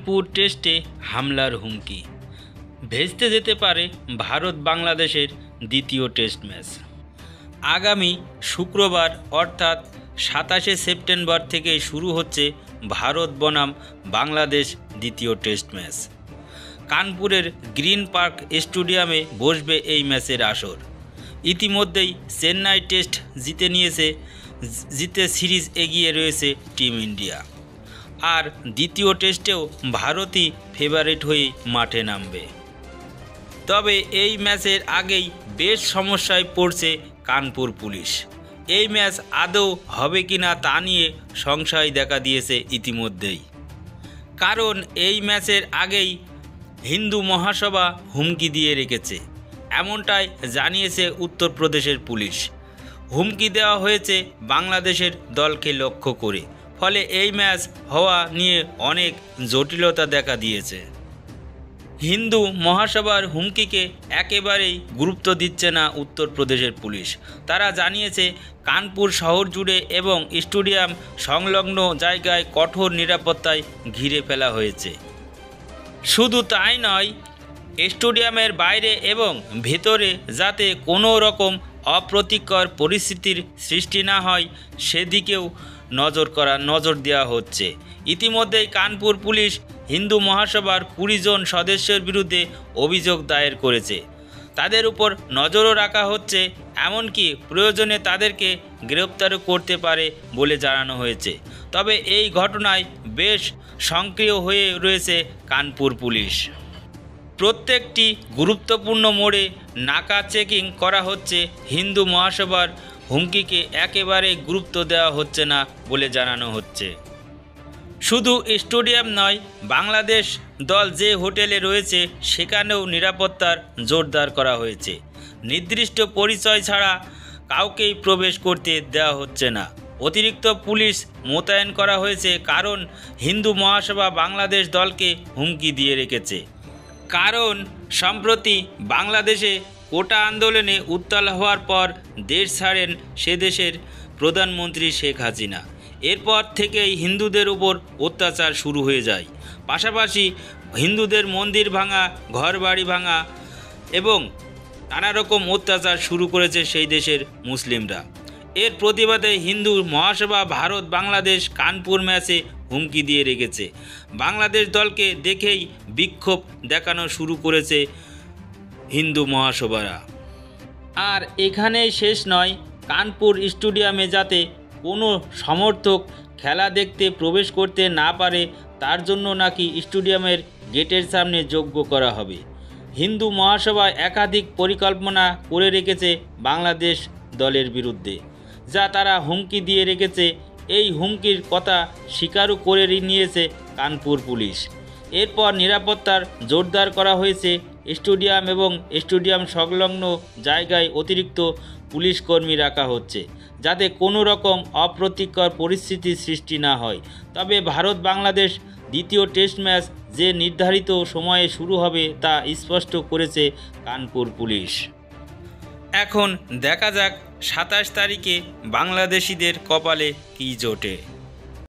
কানপুর টেস্টে হামলার হুমকি, ভেস্তে যেতে পারে ভারত বাংলাদেশের দ্বিতীয় টেস্ট ম্যাচ। আগামী শুক্রবার অর্থাৎ 27শে সেপ্টেম্বর থেকে শুরু হচ্ছে ভারত বনাম বাংলাদেশ দ্বিতীয় টেস্ট ম্যাচ। কানপুরের গ্রিন পার্ক স্টেডিয়ামে বসবে এই ম্যাচের আসর। ইতিমধ্যেই চেন্নাই টেস্ট জিতে সিরিজ এগিয়ে রয়েছে টিম ইন্ডিয়া। আর দ্বিতীয় টেস্টেও ভারতই ফেভারিট হয়ে মাঠে নামবে। তবে এই ম্যাচের আগেই বেশ সমস্যায় পড়ছে কানপুর পুলিশ। এই ম্যাচ আদৌ হবে কিনা তা নিয়ে সংশয় দেখা দিয়েছে ইতিমধ্যেই। কারণ এই ম্যাচের আগেই হিন্দু মহাসভা হুমকি দিয়ে রেখেছে, এমনটাই জানিয়েছে উত্তরপ্রদেশের পুলিশ। হুমকি দেওয়া হয়েছে বাংলাদেশের দলকে লক্ষ্য করে, ফলে এই ম্যাচ হওয়া নিয়ে অনেক জটিলতা দেখা দিয়েছে। হিন্দু মহাসভার হুমকিকে একেবারেই গুরুত্ব দিচ্ছে না উত্তরপ্রদেশের পুলিশ। তারা জানিয়েছে কানপুর শহর জুড়ে এবং স্টেডিয়াম সংলগ্ন জায়গায় কঠোর নিরাপত্তায় ঘিরে ফেলা হয়েছে। শুধু তাই নয়, স্টেডিয়ামের বাইরে এবং ভেতরে যাতে কোনো রকম অপ্রীতিকর পরিস্থিতির সৃষ্টি না হয় সেদিকেও নজর দেওয়া হচ্ছে। ইতিমধ্যেই কানপুর পুলিশ হিন্দু মহাসভার 20 জন সদস্যের বিরুদ্ধে অভিযোগ দায়ের করেছে। তাদের উপর নজরও রাখা হচ্ছে, এমনকি প্রয়োজনে তাদেরকে গ্রেপ্তারও করতে পারে বলে জানানো হয়েছে। তবে এই ঘটনায় বেশ সক্রিয় হয়ে রয়েছে কানপুর পুলিশ। প্রত্যেকটি গুরুত্বপূর্ণ মোড়ে নাকা চেকিং করা হচ্ছে। হিন্দু মহাসভার হুমকিকে একেবারে গুরুত্ব দেওয়া হচ্ছে না বলে জানানো হচ্ছে। শুধু স্টেডিয়াম নয়, বাংলাদেশ দল যে হোটেলে রয়েছে সেখানেও নিরাপত্তার জোরদার করা হয়েছে। নির্দিষ্ট পরিচয় ছাড়া কাউকেই প্রবেশ করতে দেওয়া হচ্ছে না। অতিরিক্ত পুলিশ মোতায়েন করা হয়েছে, কারণ হিন্দু মহাসভা বাংলাদেশ দলকে হুমকি দিয়ে রেখেছে। কারণ সম্প্রতি বাংলাদেশে কোটা আন্দোলনে উত্তাল হওয়ার পর দেশ ছাড়েন সে দেশের প্রধানমন্ত্রী শেখ হাসিনা। এরপর থেকেই হিন্দুদের উপর অত্যাচার শুরু হয়ে যায়। পাশাপাশি হিন্দুদের মন্দির ভাঙা, ঘরবাড়ি ভাঙা এবং নানা রকম অত্যাচার শুরু করেছে সেই দেশের মুসলিমরা। এর প্রতিবাদে হিন্দু মহাসভা ভারত বাংলাদেশ কানপুর ম্যাচে হুমকি দিয়ে রেখেছে। বাংলাদেশ দলকে দেখেই বিক্ষোভ দেখানো শুরু করেছে হিন্দু মহাসভারা। আর এখানেই শেষ নয়, কানপুর স্টেডিয়ামে যাতে কোনো সমর্থক খেলা দেখতে প্রবেশ করতে না পারে তার জন্য নাকি স্টেডিয়ামের গেটের সামনে যজ্ঞ করা হবে। হিন্দু মহাসভা একাধিক পরিকল্পনা করে রেখেছে বাংলাদেশ দলের বিরুদ্ধে, যা তারা হুমকি দিয়ে রেখেছে। এই হুমকির কথা স্বীকারও করে নিয়েছে কানপুর পুলিশ। এরপর নিরাপত্তার জোরদার করা হয়েছে। স্টেডিয়াম এবং স্টেডিয়াম সংলগ্ন জায়গায় অতিরিক্ত পুলিশ কর্মী রাখা হচ্ছে, যাতে কোনো রকম অপ্রীতিকর পরিস্থিতির সৃষ্টি না হয়। তবে ভারত বাংলাদেশ দ্বিতীয় টেস্ট ম্যাচ যে নির্ধারিত সময়ে শুরু হবে তা স্পষ্ট করেছে কানপুর পুলিশ। এখন দেখা যাক 27 তারিখে বাংলাদেশিদের কপালে কী জোটে।